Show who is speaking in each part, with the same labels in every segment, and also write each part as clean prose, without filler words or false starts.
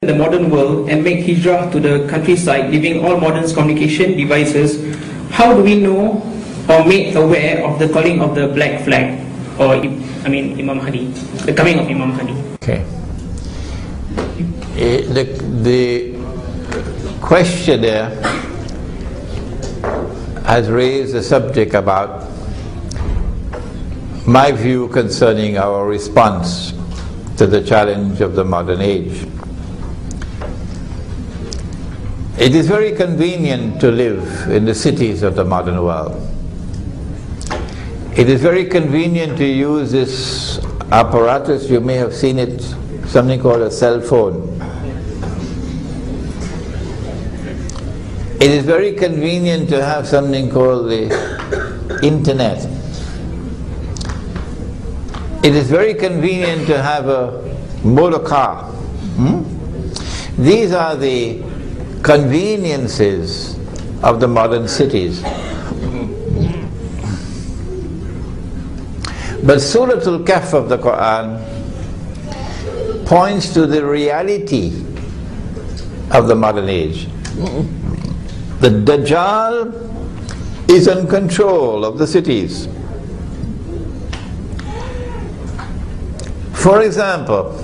Speaker 1: the modern world and make hijrah to the countryside, leaving all modern communication devices, how do we know or made aware of the calling of the black flag, or Imam Mahdi, the coming of Imam Mahdi?
Speaker 2: Okay. The questioner has raised a subject about my view concerning our response to the challenge of the modern age. It is very convenient to live in the cities of the modern world. It is very convenient to use this apparatus. You may have seen it, something called a cell phone. It is very convenient to have something called the internet. It is very convenient to have a motor car. These are the conveniences of the modern cities. But Surah Al-Kahf of the Quran points to the reality of the modern age. The Dajjal is in control of the cities. For example,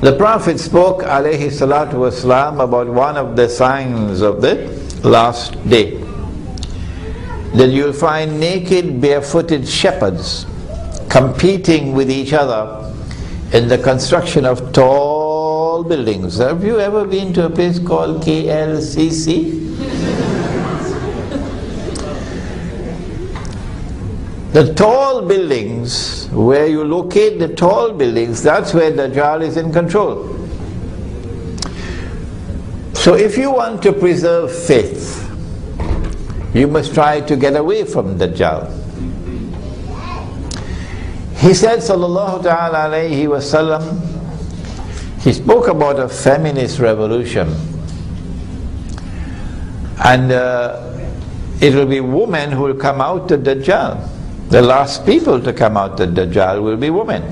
Speaker 2: the Prophet spoke alayhi salatu wasalam about one of the signs of the last day, that you'll find naked, barefooted shepherds competing with each other in the construction of tall buildings. Have you ever been to a place called KLCC? The tall buildings, where you locate the tall buildings, that's where Dajjal is in control. So if you want to preserve faith, you must try to get away from Dajjal. He said, sallallahu ta'ala alayhi wa sallam, he spoke about a feminist revolution. And it will be women who will come out to Dajjal. The last people to come out to Dajjal will be women.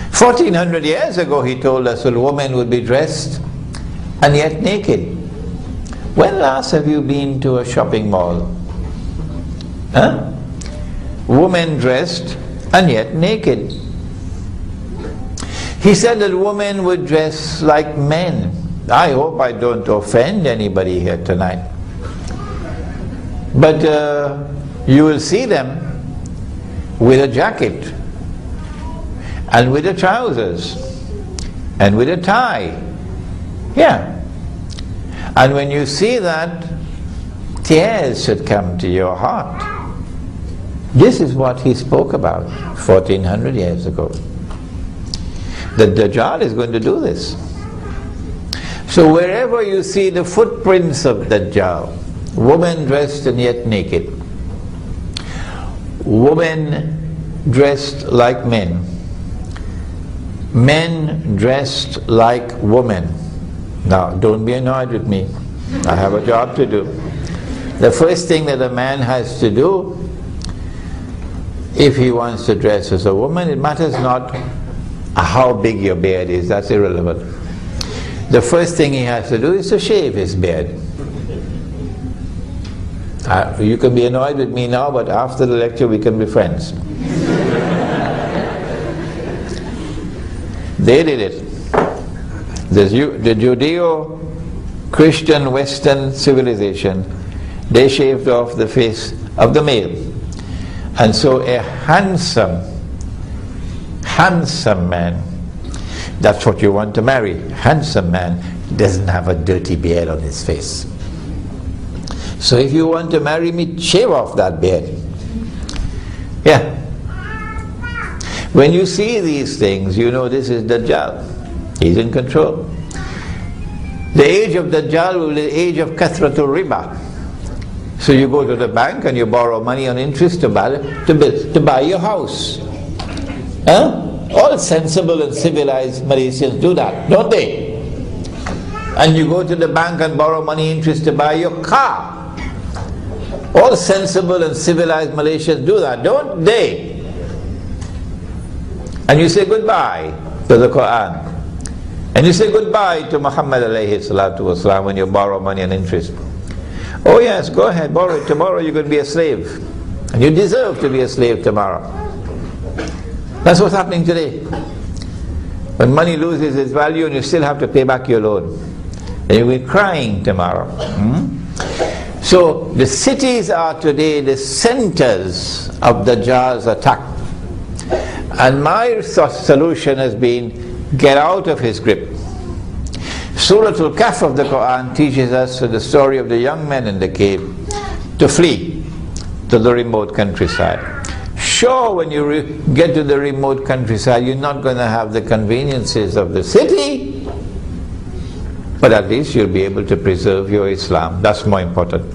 Speaker 2: 1400 years ago he told us that women would be dressed and yet naked. When last have you been to a shopping mall? Huh? Women dressed and yet naked. He said that women would dress like men. I hope I don't offend anybody here tonight. But you will see them with a jacket and with the trousers and with a tie. Yeah. And when you see that, tears should come to your heart. This is what he spoke about 1400 years ago. The Dajjal is going to do this. So wherever you see the footprints of Dajjal, women dressed and yet naked, women dressed like men, men dressed like women. Now, don't be annoyed with me. I have a job to do. The first thing that a man has to do, if he wants to dress as a woman, it matters not how big your beard is, that's irrelevant. The first thing he has to do is to shave his beard. You can be annoyed with me now, but after the lecture we can be friends. They did it. The Judeo-Christian Western civilization, they shaved off the face of the male. And so a handsome man, that's what you want to marry. Handsome man doesn't have a dirty beard on his face. So if you want to marry me, shave off that beard. Yeah. When you see these things, you know this is Dajjal. He's in control. The age of Dajjal will be the age of Kathratul Riba. So you go to the bank and you borrow money on interest to buy your house. Huh? All sensible and civilized Malaysians do that, don't they? And you go to the bank and borrow money interest to buy your car. All sensible and civilized Malaysians do that, don't they? And you say goodbye to the Quran. And you say goodbye to Muhammad alayhi salatu wasalam when you borrow money and interest. Oh yes, go ahead, borrow it. Tomorrow you're going to be a slave. And you deserve to be a slave tomorrow. That's what's happening today. When money loses its value and you still have to pay back your loan, and you'll be crying tomorrow. So the cities are today the centers of Dajjal's attack. And my solution has been, get out of his grip. Surah Al-Kahf of the Quran teaches us the story of the young men in the cave to flee to the remote countryside. Sure, when you get to the remote countryside, you're not going to have the conveniences of the city, but at least you'll be able to preserve your Islam. That's more important.